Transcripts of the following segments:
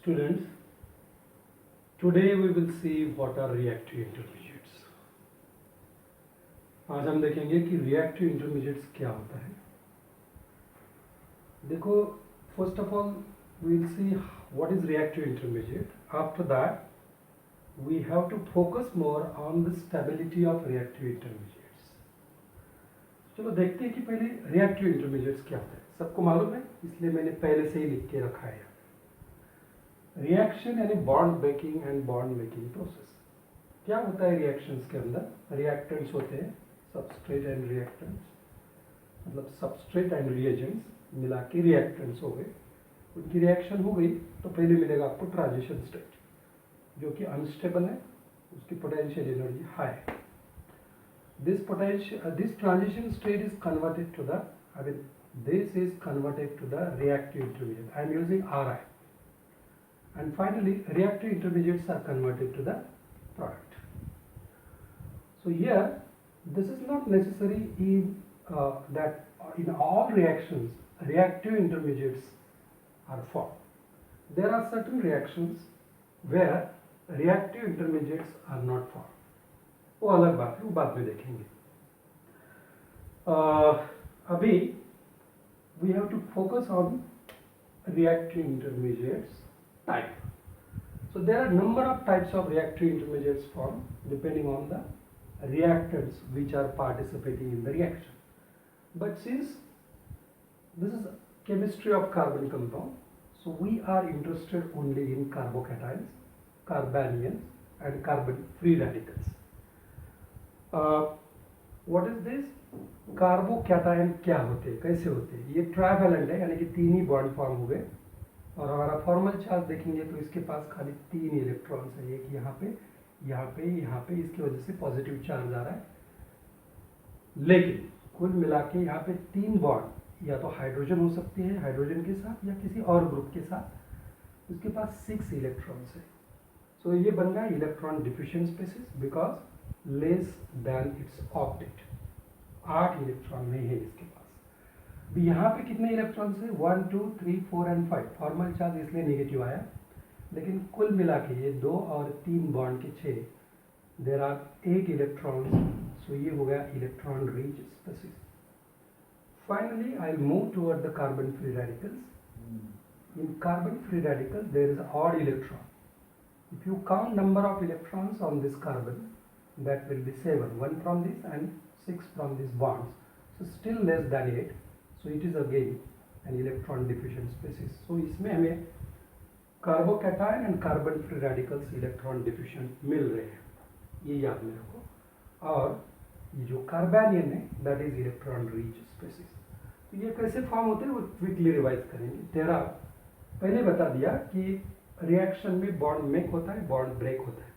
Students, today we will see what are reactive intermediates. आज हम देखेंगे कि reactive intermediates क्या होता है. देखो, first of all we will see what is reactive intermediate. After that we have to focus more on the stability of reactive intermediates. चलो देखते हैं कि पहले reactive intermediates क्या होता है. सबको मालूम है, इसलिए मैंने पहले से ही लिख के रखा है. रिएक्शन यानी bond breaking and bond making process. क्या होता है रिएक्शंस के अंदर? रिएक्टेंट्स होते हैं, सबस्ट्रेट एंड रिएक्टेंट्स, मतलब सबस्ट्रेट एंड रिएजेंट्स मिला के रिएक्टेंट्स हो गए. उनकी रिएक्शन हो गई तो पहले मिलेगा आपको ट्रांजिशन स्टेट, जो कि अनस्टेबल है, उसकी पोटेंशियल एनर्जी हाई है. This transition state is converted to the this is converted to the reactive intermediate. I am using Ri. And finally, reactive intermediates are converted to the product. So here, this is not necessary that in all reactions, reactive intermediates are formed. There are certain reactions where reactive intermediates are not formed. वो अलग बात है, वो बाद में देखेंगे. अभी we have to focus on reactive intermediates type. So there are number of types of reactive intermediates formed depending on the reactants which are participating in the reaction. But since this is chemistry of carbon compound, so we are interested only in carbocations, carbanions and carbon free radicals. What is this? Carbocation क्या होते हैं, कैसे होते हैं? ये trivalent है, यानी कि तीन ही बॉन्ड फॉर्म हो गए. और हमारा फॉर्मल चार्ज देखेंगे तो इसके पास खाली तीन इलेक्ट्रॉन्स है, एक यहाँ पे, यहाँ पे, यहाँ पे. इसकी वजह से पॉजिटिव चार्ज आ रहा है. लेकिन कुल मिला के यहाँ पे तीन बॉन्ड या तो हाइड्रोजन हो सकती है, हाइड्रोजन के साथ या किसी और ग्रुप के साथ. उसके पास 6 इलेक्ट्रॉन्स है. सो ये बन गया electron deficient species because less than its octet. 8 electron नहीं है इसके पास. अभी यहाँ पे कितने इलेक्ट्रॉन्स है? 1 2 3 4 एंड 5. फॉर्मल चार्ज इसलिए नेगेटिव आया, लेकिन कुल मिला के ये 2 और 3 बॉन्ड के 6, देर आर 8 इलेक्ट्रॉन्स. सो ये हो गया electron rich species. Finally I move toward the carbon free radicals. In carbon free radical there is odd electron. If you count number of electrons on this carbon, that will be 7, 1 from this and 6 from these bonds, so still less than 8. So it is again an electron deficient species. So इसमें हमें carbocation and carbon free radicals electron deficient मिल रहे हैं, ये याद में रखो. और ये जो कार्बेनियन है that is electron rich species. तो ये कैसे फॉर्म होते हैं वो क्विकली रिवाइज करेंगे. तेरा पहले बता दिया कि रिएक्शन में बॉन्ड मेक होता है, बॉन्ड ब्रेक होता है.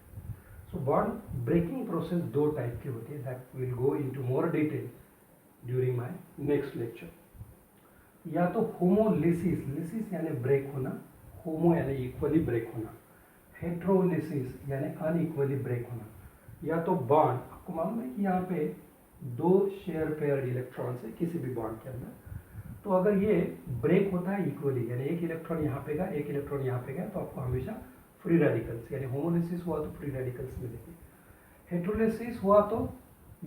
So bond breaking process दो टाइप के होते हैं, that will go into more detail during my next lecture. या तो होमोलिसिस, लिसिस यानी ब्रेक होना, होमो यानी इक्वली ब्रेक होना, हेट्रोलिसिस यानी अनइक्वली ब्रेक होना. या तो बॉन्ड, आपको मालूम है कि यहाँ पे 2 शेयर पेयर इलेक्ट्रॉन्स है किसी भी बॉन्ड के अंदर. तो अगर ये ब्रेक होता है इक्वली, यानी एक इलेक्ट्रॉन यहाँ पे गया, एक इलेक्ट्रॉन यहाँ पे गया, तो आपको हमेशा फ्री रेडिकल्स, यानी होमोलिसिस हुआ तो फ्री रेडिकल्स मिलेंगे. हेट्रोलिसिस हुआ तो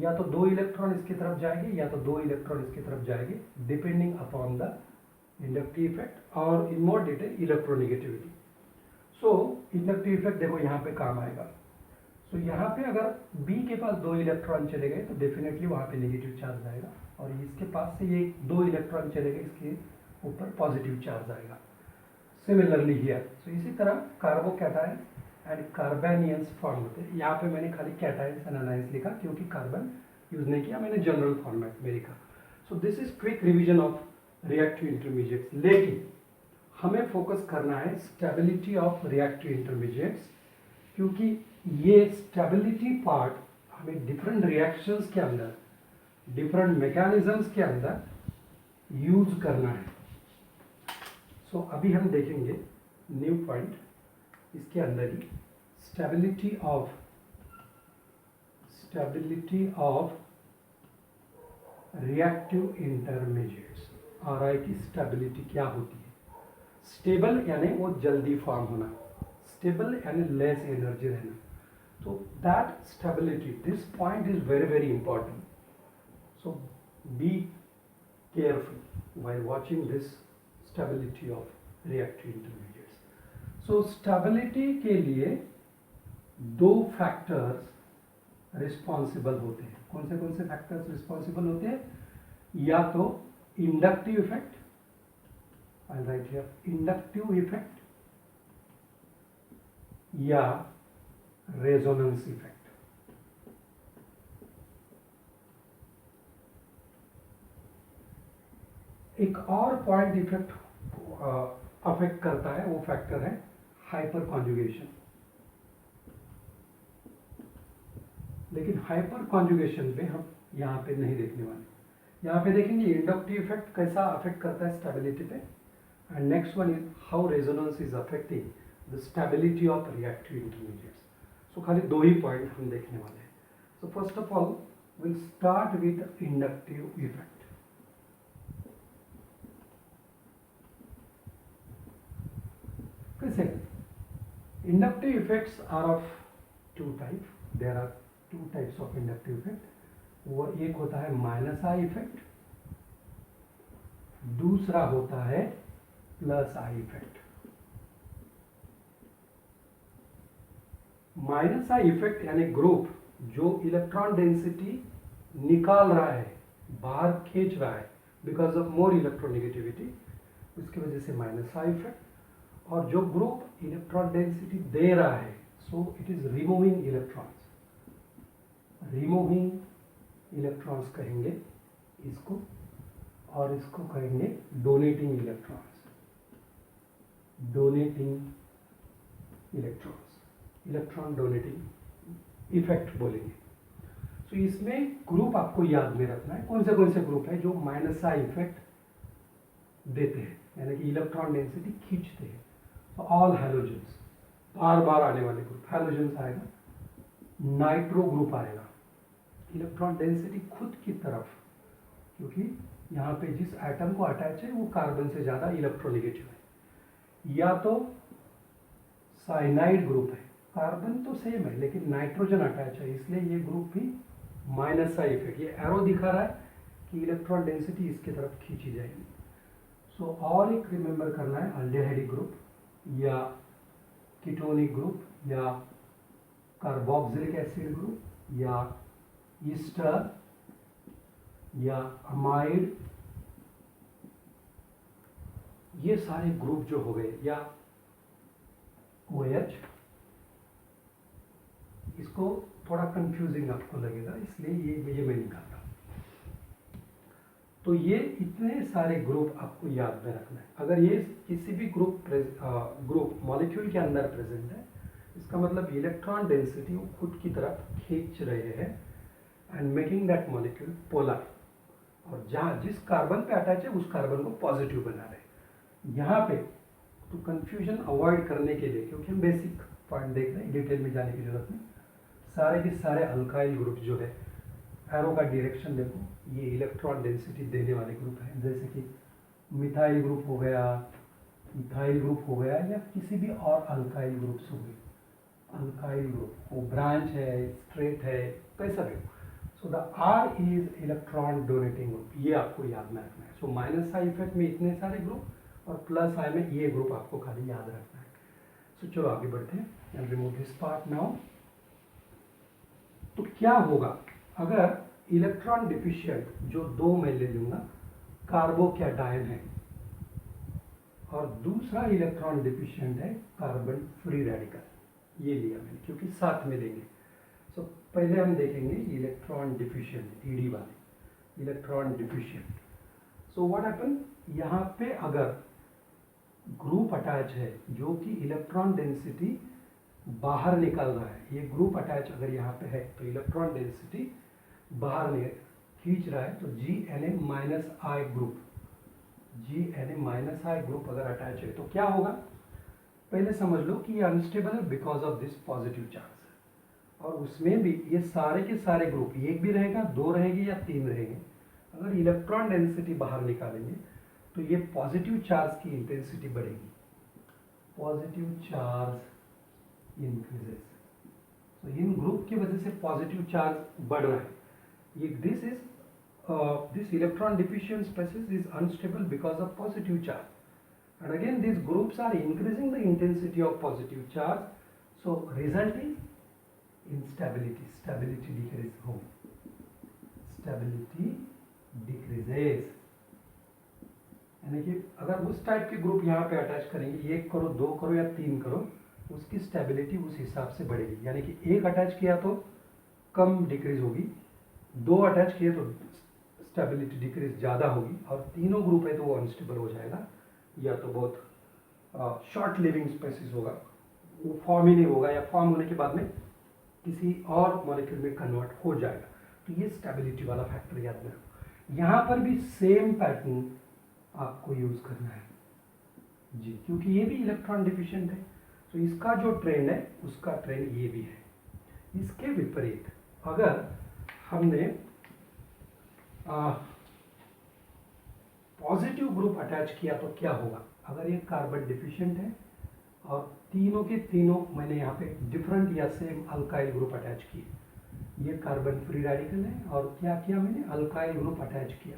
या तो 2 इलेक्ट्रॉन इसकी तरफ जाएंगे या तो 2 इलेक्ट्रॉन इसकी तरफ जाएंगे, depending upon the inductive effect और इन मोर डिटेल इलेक्ट्रोनेगेटिविटी. सो इंडक्टिव इफेक्ट देखो यहाँ पे काम आएगा. सो यहाँ पे अगर B के पास 2 इलेक्ट्रॉन चले गए तो डेफिनेटली वहाँ पे नेगेटिव चार्ज आएगा, और इसके पास से ये 2 इलेक्ट्रॉन चले गए, इसके ऊपर पॉजिटिव चार्ज आएगा. Similarly here. सो इसी तरह कार्बोकैटायन एंड कार्बेनियंस फॉर्म होते हैं. यहाँ पे मैंने खाली कैटायंस एंड एनायंस लिखा क्योंकि कार्बन यूज नहीं किया, मैंने जनरल फॉर्मेट में लिखा. So this is quick revision of reactive intermediates. लेकिन हमें फोकस करना है स्टेबिलिटी ऑफ रिएक्टिव इंटरमीडिएट्स, क्योंकि ये स्टेबिलिटी पार्ट हमें डिफरेंट रिएक्शंस के अंदर, डिफरेंट मैकेनिज्म्स के अंदर यूज करना है. सो अभी हम देखेंगे न्यू पॉइंट इसके अंदर ही, stability of reactive intermediates. RI की स्टेबिलिटी क्या होती है? स्टेबल यानी वो जल्दी फॉर्म होना, स्टेबल यानी लेस एनर्जी रहना. So that stability, this point is very very important. So be careful while watching this stability of reactive intermediates. So stability के लिए दो फैक्टर्स रिस्पॉन्सिबल होते हैं. कौन से फैक्टर्स रिस्पॉन्सिबल होते हैं? या तो inductive effect, I right here inductive effect, या रेजोनेंस इफेक्ट. एक और पॉइंट इफेक्ट अफेक्ट करता है, वो फैक्टर है हाइपर कॉन्जुगेशन. लेकिन हाइपर कॉन्जुगेशन पे हम यहाँ पे नहीं देखने वाले. यहाँ पे देखेंगे इंडक्टिव इफेक्ट कैसा अफेक्ट करता है स्टेबिलिटी पे, and next one is how resonance is affecting the stability of reactive intermediates. So खाली दो ही पॉइंट हम देखने वाले हैं. So first of all will start with inductive effect. कैसे? Inductive effects are of two type. There are two types of inductive effect. वो एक होता है माइनस आई इफेक्ट, दूसरा होता है plus I effect. Minus I effect यानी group जो इलेक्ट्रॉन डेंसिटी निकाल रहा है, बाहर खींच रहा है बिकॉज ऑफ मोर इलेक्ट्रोनेगेटिविटी, उसकी वजह से माइनस आई इफेक्ट. और जो ग्रुप इलेक्ट्रॉन डेंसिटी दे रहा है, सो it is removing electrons. Removing electrons कहेंगे इसको, और इसको कहेंगे donating electrons. Donating electrons, electron donating effect बोलेंगे. सो इसमें ग्रुप आपको याद में रखना है. कौन से ग्रुप है जो माइनस आई इफेक्ट देते हैं, यानी कि इलेक्ट्रॉन डेंसिटी खींचते हैं. तो ऑल हैलोजेंस, बार बार आने वाले ग्रुप हैलोजेंस आएगा. नाइट्रो ग्रुप आएगा, इलेक्ट्रॉन डेंसिटी खुद की तरफ, क्योंकि यहाँ पे जिस एटम को अटैच है वो कार्बन से ज़्यादा इलेक्ट्रोनेगेटिव है. या तो साइनाइड ग्रुप है, कार्बन तो सेम है लेकिन नाइट्रोजन अटैच है, इसलिए ये ग्रुप भी माइनस आई इफेक्ट. ये एरो दिखा रहा है कि इलेक्ट्रॉन डेंसिटी इसके तरफ खींची जाएगी. सो और एक रिमेंबर करना है, अल्डेहाइड ग्रुप या कीटोनिक ग्रुप या कार्बोक्सिलिक एसिड ग्रुप या ईस्टर या अमाइड, ये सारे ग्रुप जो हो गए, या OH. इसको थोड़ा कंफ्यूजिंग आपको लगेगा, इसलिए ये मैं निकालता हूँ. तो ये इतने सारे ग्रुप आपको याद में रखना है. अगर ये किसी भी ग्रुप मॉलिक्यूल के अंदर प्रेजेंट है, इसका मतलब इलेक्ट्रॉन डेंसिटी वो खुद की तरफ खींच रहे हैं and making that molecule polar. और जहाँ जिस कार्बन पे अटैच है उस कार्बन को पॉजिटिव बना रहे हैं. यहाँ पे तो कंफ्यूजन अवॉइड करने के लिए, क्योंकि हम बेसिक पॉइंट देख रहे हैं, डिटेल में जाने की जरूरत नहीं. सारे के सारे अल्काइल ग्रुप जो है, एरो का डायरेक्शन देखो, ये इलेक्ट्रॉन डेंसिटी देने वाले ग्रुप हैं. जैसे कि मिथाइल ग्रुप हो गया, मिथाइल ग्रुप हो गया, या किसी भी और अल्काइल ग्रुप्स हो गए. अल्काइल ग्रुप वो ब्रांच है, स्ट्रेट है, कैसा भी. So the R is electron donating group, ये आपको याद में रखना है. सो माइनस आई इफेक्ट में इतने सारे ग्रुप और प्लस आई में ये ग्रुप आपको खाली याद रखना है. सो चलो आगे बढ़ते हैं. And remove this part now. तो क्या होगा अगर इलेक्ट्रॉन डिफिशिएंट, जो दो मैं ले लूंगा, कार्बोकैटायन है, और दूसरा इलेक्ट्रॉन डिफिशिएंट है कार्बन फ्री रेडिकल. ये लिया मैंने क्योंकि साथ में लेंगे. सो पहले हम देखेंगे इलेक्ट्रॉन डिफिशिएंट, ED वाले electron deficient. So what happen, यहाँ पे अगर ग्रुप अटैच है जो कि इलेक्ट्रॉन डेंसिटी बाहर निकाल रहा है, ये ग्रुप अटैच अगर यहाँ पे है तो इलेक्ट्रॉन डेंसिटी बाहर खींच रहा है, तो GNA माइनस आई ग्रुप, GNA माइनस आई ग्रुप अगर अटैच है तो क्या होगा. पहले समझ लो कि ये अनस्टेबल है because of this positive charge. और उसमें भी ये सारे के सारे ग्रुप, एक भी रहेगा, दो रहेंगे या तीन रहेंगे, अगर इलेक्ट्रॉन डेंसिटी बाहर निकालेंगे तो ये पॉजिटिव चार्ज की इंटेंसिटी बढ़ेगी, पॉजिटिव चार्ज इंक्रीजेस। तो इन ग्रुप की वजह से पॉजिटिव चार्ज बढ़ रहा है। ये this electron diffusion species is unstable because of positive charge, and again these groups are increasing the intensity of positive charge, so result is instability, stability decreases, stability decreases। यानी कि अगर उस type के group यहाँ पे attach करेंगे, 1 करो 2 करो या 3 करो, उसकी स्टेबिलिटी उस हिसाब से बढ़ेगी। यानी कि 1 अटैच किया तो कम डिक्रीज होगी, 2 अटैच किए तो स्टेबिलिटी डिक्रीज ज़्यादा होगी, और तीनों ग्रुप है तो वो अनस्टेबल हो जाएगा, या तो बहुत शॉर्ट लिविंग स्पेसिस होगा, वो फॉर्म ही नहीं होगा, या फॉर्म होने के बाद में किसी और मॉलिक्यूल में कन्वर्ट हो जाएगा। तो ये स्टेबिलिटी वाला फैक्टर याद में रखो। यहाँ पर भी सेम पैटर्न आपको यूज करना है जी, क्योंकि ये भी इलेक्ट्रॉन डिफिशिएंट है। तो इसका जो ट्रेंड है उसका ट्रेंड ये भी है। इसके विपरीत अगर हमने पॉजिटिव ग्रुप अटैच किया तो क्या होगा? अगर ये कार्बन डिफिशिएंट है और तीनों के तीनों मैंने यहाँ पे डिफरेंट या सेम अल्काइल ग्रुप अटैच किए, ये कार्बन फ्री रेडिकल है, और क्या किया मैंने? अल्काइल ग्रुप अटैच किया,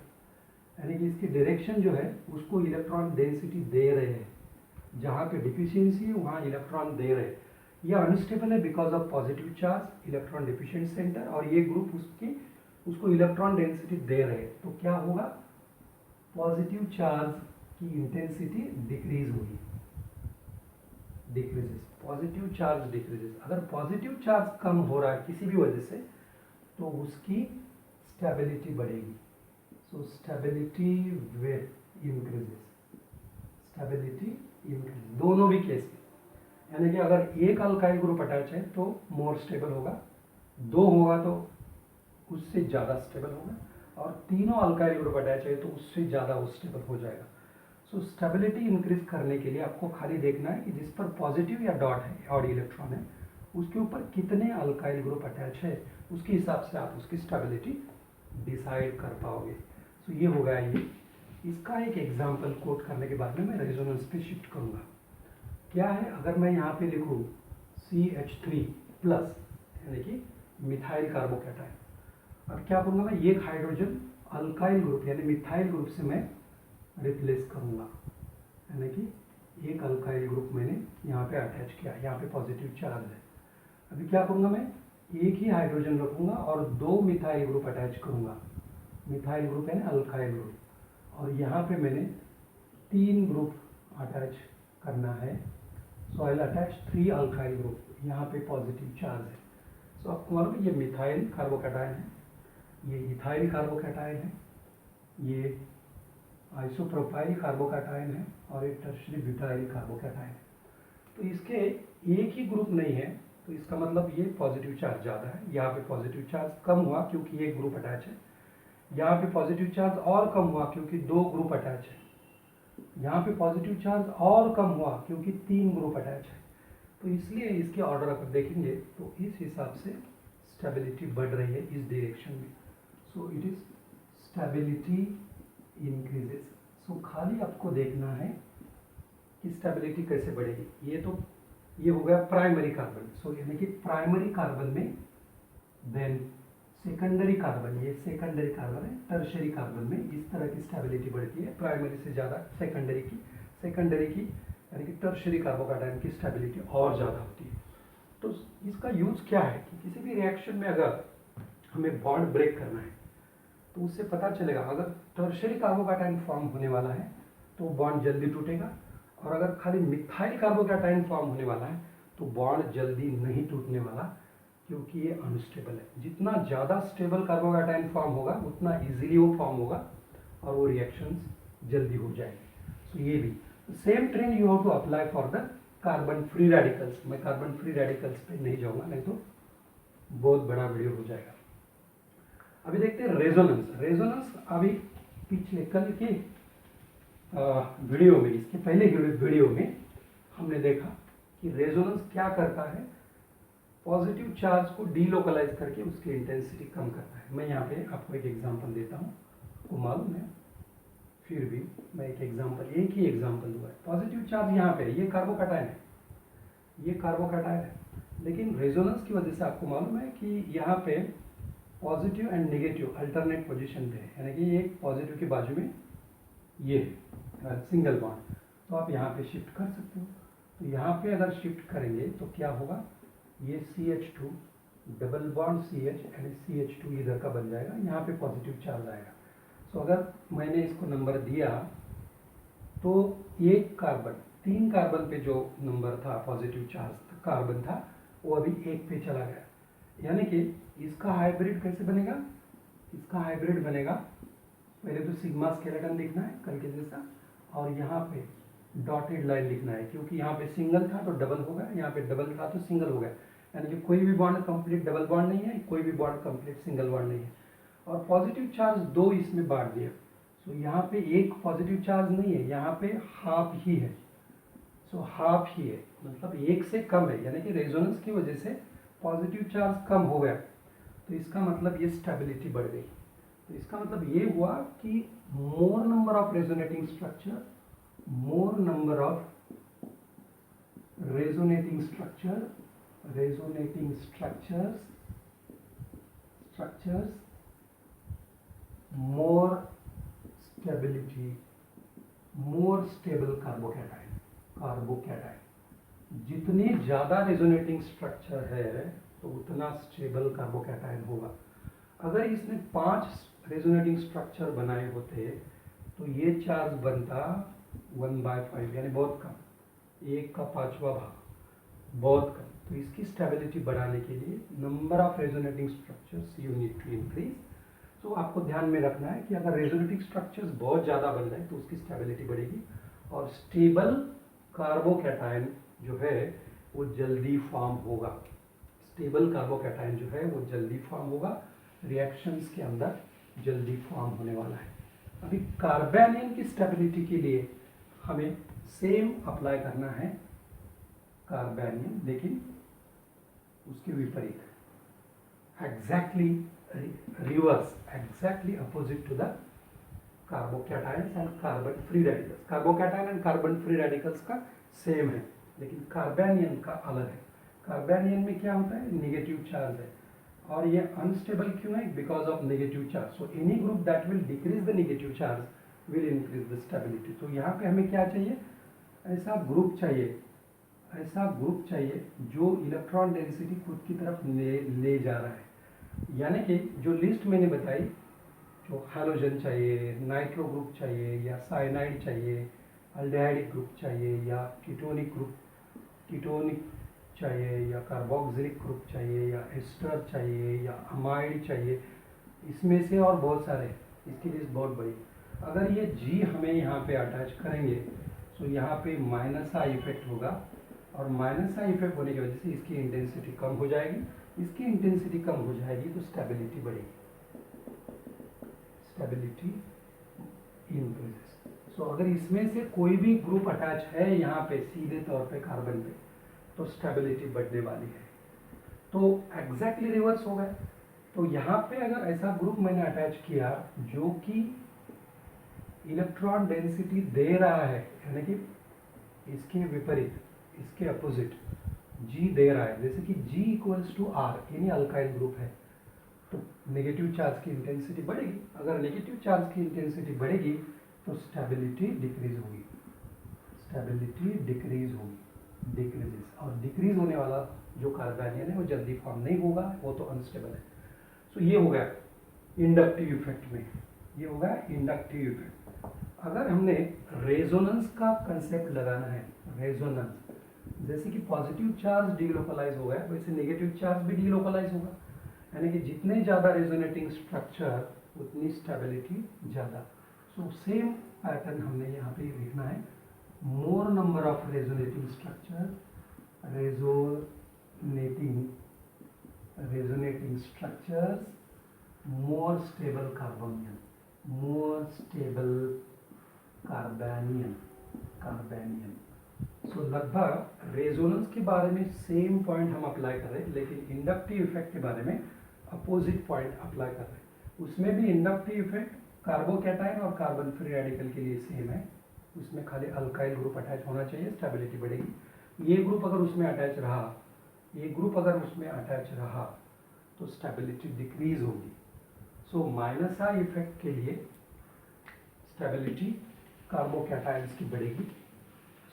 यानी कि इसकी डायरेक्शन जो है उसको इलेक्ट्रॉन डेंसिटी दे रहे हैं, जहाँ पे डिफिशियंसी है वहाँ इलेक्ट्रॉन दे रहे हैं। ये अनस्टेबल है because of positive charge, electron deficient centre, और ये ग्रुप उसको इलेक्ट्रॉन डेंसिटी दे रहे हैं। तो क्या होगा? पॉजिटिव चार्ज की इंटेंसिटी डिक्रीज होगी, डिक्रीजेस, पॉजिटिव चार्ज डिक्रीजेस। अगर पॉजिटिव चार्ज कम हो रहा है किसी भी वजह से तो उसकी स्टेबिलिटी बढ़ेगी। So stability will increases, stability increase, दोनों भी केस में। यानी कि अगर एक अल्काइल ग्रुप अटैच है तो मोर स्टेबल होगा, 2 होगा तो उससे ज़्यादा स्टेबल होगा, और तीनों अल्काइल ग्रुप अटैच है तो उससे ज़्यादा वो स्टेबल हो जाएगा। सो स्टेबिलिटी इंक्रीज करने के लिए आपको खाली देखना है कि जिस पर पॉजिटिव या डॉट है, ऑड इलेक्ट्रॉन है, उसके ऊपर कितने अल्काइल ग्रुप अटैच है, उसके हिसाब से आप उसकी स्टेबिलिटी डिसाइड कर पाओगे। सो ये हो गया ये। इसका एक एग्जाम्पल कोट करने के बाद में मैं रेजोनेंस पे शिफ्ट करूँगा। क्या है? अगर मैं यहाँ पे लिखूँ CH3 प्लस, यानी कि मिथाइल कार्बोकैटायन, अब क्या करूँगा मैं? एक हाइड्रोजन अल्काइल ग्रुप यानी मिथाइल ग्रुप से मैं रिप्लेस करूँगा, यानी कि एक अल्काइल ग्रुप मैंने यहाँ पे अटैच किया, यहाँ पे पॉजिटिव चार्ज है। अभी क्या करूँगा मैं? एक ही हाइड्रोजन रखूँगा और 2 मिथाइल ग्रुप अटैच करूँगा, मिथाइल ग्रुप यानी अल्काइल ग्रुप, और यहाँ पे मैंने 3 ग्रुप अटैच करना है। So I will attach 3 alkyl group, यहाँ पे पॉजिटिव चार्ज है। सो आपको मालूम है ये मिथाइल कार्बोकैटायन है, ये इथाइल कार्बोकैटायन है, ये आइसोप्रोपाइल कार्बोकैटायन है, और एक टर्शरी ब्यूटाइल कार्बोकैटायन है। तो इसके एक ही ग्रुप नहीं है, तो इसका मतलब ये पॉजिटिव चार्ज ज़्यादा है। यहाँ पे पॉजिटिव चार्ज कम हुआ क्योंकि एक ग्रुप अटैच है, यहाँ पे पॉजिटिव चार्ज और कम हुआ क्योंकि 2 ग्रुप अटैच है, यहाँ पे पॉजिटिव चार्ज और कम हुआ क्योंकि 3 ग्रुप अटैच है। तो इसलिए इसके ऑर्डर अगर देखेंगे तो इस हिसाब से स्टेबिलिटी बढ़ रही है इस डायरेक्शन में। So it is stability increases. So खाली आपको देखना है कि स्टेबिलिटी कैसे बढ़ेगी। ये हो गया प्राइमरी कार्बन। सो यानी कि प्राइमरी कार्बन में, देन सेकेंडरी कार्बन, ये सेकेंडरी कार्बन है, टर्शरी कार्बन में इस तरह की स्टेबिलिटी बढ़ती है, प्राइमरी से ज़्यादा सेकेंडरी की यानी कि टर्शरी कार्बोकैटायन की स्टेबिलिटी और ज़्यादा होती है। तो इसका यूज क्या है कि किसी भी रिएक्शन में अगर हमें बॉन्ड ब्रेक करना है तो उससे पता चलेगा, अगर टर्शरी कार्बोकैटायन फॉर्म होने वाला है तो बॉन्ड जल्दी टूटेगा, और अगर खाली मिथाइल कार्बोकैटायन फॉर्म होने वाला है तो बॉन्ड जल्दी नहीं टूटने वाला, क्योंकि ये अनस्टेबल है। जितना ज़्यादा स्टेबल कार्बोकैटायन फॉर्म होगा उतना इजीली वो फॉर्म होगा और वो रिएक्शंस जल्दी हो जाएंगे। सो ये भी same trend you have to apply for the carbon free radicals. मैं कार्बन फ्री रेडिकल्स पे नहीं जाऊँगा, नहीं तो बहुत बड़ा वीडियो हो जाएगा। अभी देखते हैं रेजोनेंस। रेजोनेंस अभी पिछले कल के वीडियो में, इसके पहले वीडियो में हमने देखा कि रेजोनेंस क्या करता है, पॉजिटिव चार्ज को डीलोकलाइज करके उसकी इंटेंसिटी कम करता है। मैं यहाँ पे आपको एक एग्जांपल देता हूँ। आपको मालूम है फिर भी मैं एक ही एग्जांपल दूंगा। पॉजिटिव चार्ज यहाँ पे ये कार्बोकैटायन है, ये कार्बोकैटायन है, लेकिन रेजोनेंस की वजह से आपको मालूम है कि यहाँ पे positive and negative alternate position पे है, यानी कि एक पॉजिटिव के बाजू में ये है सिंगल बॉन्ड, तो आप यहाँ पे शिफ्ट कर सकते हो। तो यहाँ पे अगर शिफ्ट करेंगे तो क्या होगा, ये CH2 double bond CH and CH2 इधर का बन जाएगा, यहाँ पे पॉजिटिव चार्ज आएगा। तो अगर मैंने इसको नंबर दिया तो एक कार्बन, 3 कार्बन पे जो नंबर था पॉजिटिव चार्ज कार्बन था वो अभी 1 पे चला गया, यानी कि इसका हाइब्रिड कैसे बनेगा, इसका हाइब्रिड बनेगा, पहले तो सिग्मा स्केलेटन लिखना है कल के जैसा, और यहाँ पे डॉटेड लाइन लिखना है, क्योंकि यहाँ पे सिंगल था तो डबल हो गया, यहाँ पे डबल था तो सिंगल हो गया, यानी कि कोई भी बॉन्ड कंप्लीट डबल बॉन्ड नहीं है, कोई भी बॉन्ड कंप्लीट सिंगल बॉन्ड नहीं है। और पॉजिटिव चार्ज 2 इसमें बांट दिया, सो यहाँ पे एक पॉजिटिव चार्ज नहीं है, यहाँ पे हाफ ही है, सो हाफ ही है, मतलब 1 से कम है, यानी कि रेजोनेंस की वजह से पॉजिटिव चार्ज कम हो गया, तो इसका मतलब ये स्टेबिलिटी बढ़ गई। तो इसका मतलब ये हुआ कि मोर number of resonating structure, more number of resonating structures, more stability, more stable carbocation. जितने ज़्यादा रेजोनेटिंग स्ट्रक्चर है तो उतना स्टेबल कार्बोकैटायन होगा। अगर इसने 5 रेजोनेटिंग स्ट्रक्चर बनाए होते तो ये चार्ज बनता 1/5, यानी बहुत कम, 1 का 5वां भाग, बहुत कम। तो इसकी स्टेबिलिटी बढ़ाने के लिए number of resonating structures you need to increase. तो आपको ध्यान में रखना है कि अगर रेजोनेटिंग स्ट्रक्चर्स बहुत ज़्यादा बन जाए तो उसकी स्टेबिलिटी बढ़ेगी, और स्टेबल कार्बोकैटायन जो है वो जल्दी फॉर्म होगा, स्टेबल कार्बोकैटायन जो है वो जल्दी फॉर्म होगा, रिएक्शंस के अंदर जल्दी फॉर्म होने वाला है। अभी कार्बेनियन की स्टेबिलिटी के लिए हमें सेम अप्लाई करना है कार्बेनियन, लेकिन उसके विपरीत, exactly reverse, exactly opposite to the carbocations and carbon free radicals. Carbocation and carbon free radicals का सेम है, लेकिन कार्बेनियन का अलग है। कार्बेनियन में क्या होता है, नेगेटिव चार्ज है, और ये अनस्टेबल क्यों है, because of negative charge. So any group that will decrease the negative charge will increase the stability. तो यहाँ पे हमें क्या चाहिए, ऐसा ग्रुप चाहिए जो इलेक्ट्रॉन डेंसिटी खुद की तरफ ले जा रहा है, यानी कि जो लिस्ट मैंने बताई, जो हैलोजन चाहिए, नाइट्रो ग्रुप चाहिए, या साइनाइड चाहिए, अल्डेहाइडिक ग्रुप चाहिए, या कीटोनिक चाहिए, या कार्बोक्सिलिक ग्रुप चाहिए, या एस्टर चाहिए, या अमाइड चाहिए, इसमें से और बहुत सारे, इसकी लिस्ट बहुत बड़ी। अगर ये G हमें यहाँ पे अटैच करेंगे तो यहाँ पे -I इफेक्ट होगा, और -I इफेक्ट होने की वजह से इसकी इंटेंसिटी कम हो जाएगी, इसकी इंटेंसिटी कम हो जाएगी तो स्टेबिलिटी बढ़ेगी, स्टेबिलिटी इंक्रीजेस। सो अगर इसमें से कोई भी ग्रुप अटैच है यहाँ पे सीधे तौर पे कार्बन पे, तो स्टेबिलिटी बढ़ने वाली है, तो एग्जैक्टली रिवर्स हो गया। तो यहाँ पे अगर ऐसा ग्रुप मैंने अटैच किया जो कि इलेक्ट्रॉन डेंसिटी दे रहा है, यानी कि इसके विपरीत, इसके अपोजिट G दे रहा है, जैसे कि G = R, यानी अल्काइल ग्रुप है, तो नेगेटिव चार्ज की इंटेंसिटी बढ़ेगी। अगर नेगेटिव चार्ज की इंटेंसिटी बढ़ेगी तो स्टेबिलिटी डिक्रीज होगी, डिक्रीजेस, और डिक्रीज होने वाला जो कार्बेनियन है वो जल्दी फॉर्म नहीं होगा, वो तो अनस्टेबल है। सो ये हो गया इंडक्टिव इफेक्ट में, ये हो गया इंडक्टिव इफेक्ट। अगर हमने रेजोनेंस का कंसेप्ट लगाना है, रेजोनेंस, जैसे कि पॉजिटिव चार्ज डीलोकलाइज हो गया, वैसे नेगेटिव चार्ज भी डीलोकलाइज होगा, यानी कि जितने ज़्यादा रेजोनेटिंग स्ट्रक्चर उतनी स्टेबिलिटी ज़्यादा। सो सेम पैटर्न हमने यहाँ पे लिखना है, more number of resonating structure, resonating structures, more stable carbanion, more stable carbanion. So लगभग रेजोनेंस के बारे में सेम पॉइंट हम अप्लाई कर रहे हैं, लेकिन इंडक्टिव इफेक्ट के बारे में अपोजिट पॉइंट अप्लाई कर रहे हैं। उसमें भी इंडक्टिव इफेक्ट कार्बोकैटायन और कार्बन फ्री रेडिकल के लिए सेम है, उसमें खाली अल्काइल ग्रुप अटैच होना चाहिए, स्टेबिलिटी बढ़ेगी। ये ग्रुप अगर उसमें अटैच रहा, ये ग्रुप अगर उसमें अटैच रहा तो स्टेबिलिटी डिक्रीज होगी। सो माइनस आई इफेक्ट के लिए स्टेबिलिटी कार्बोकैटायंस की बढ़ेगी।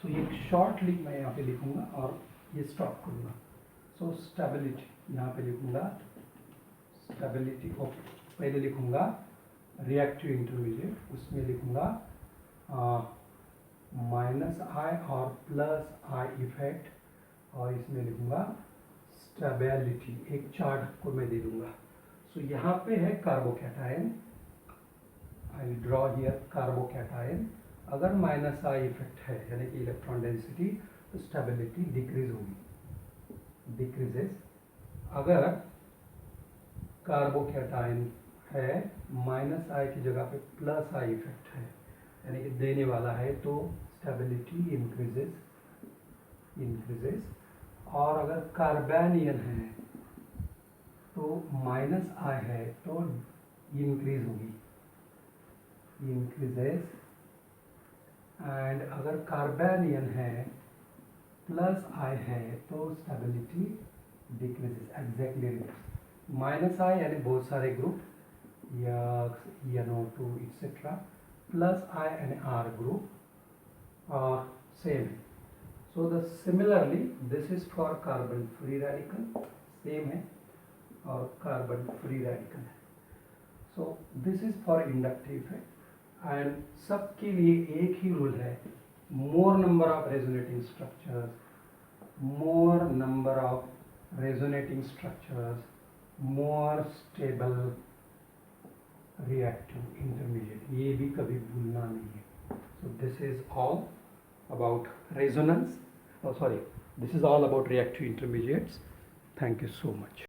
सो ये शॉर्ट लिंक मैं यहाँ पे लिखूंगा और ये स्टॉप करूँगा। सो स्टेबिलिटी यहाँ पे लिखूंगा, स्टेबिलिटी ओके, पहले लिखूंगा रिएक्टिव इंटरमीडिएट, उसमें लिखूंगा माइनस आई और प्लस आई इफेक्ट, और इसमें लिखूंगा स्टेबिलिटी, एक चार्ट को मैं दे दूंगा। सो यहाँ पे है carbocation, I draw here carbocation. अगर माइनस आई इफेक्ट है यानी कि इलेक्ट्रॉन डेंसिटी, तो स्टेबिलिटी डिक्रीज होगी, डिक्रीजेस। अगर कार्बोकैटायन है, माइनस आई की जगह पे प्लस आई इफेक्ट है यानी कि देने वाला है, तो स्टेबिलिटी इंक्रीजेस, इंक्रीजेस। और अगर कार्बेनियन है तो माइनस आई है तो इंक्रीज होगी, इंक्रीजेस। एंड अगर कार्बेनियन है प्लस आई है तो stability decreases, exactly reverse. Minus I यानी बहुत सारे ग्रुप, NO2 etc, प्लस आई यानी आर ग्रुप और सेम है। So the similarly this is for carbon free radical, same है और कार्बन फ्री रेडिकल है। So this is for inductive effect. And सबके लिए एक ही रूल है, more number of resonating structures, more number of resonating structures, more stable reactive intermediate, ये भी कभी भूलना नहीं है। So this is all about resonance, sorry, this is all about reactive intermediates. Thank you so much.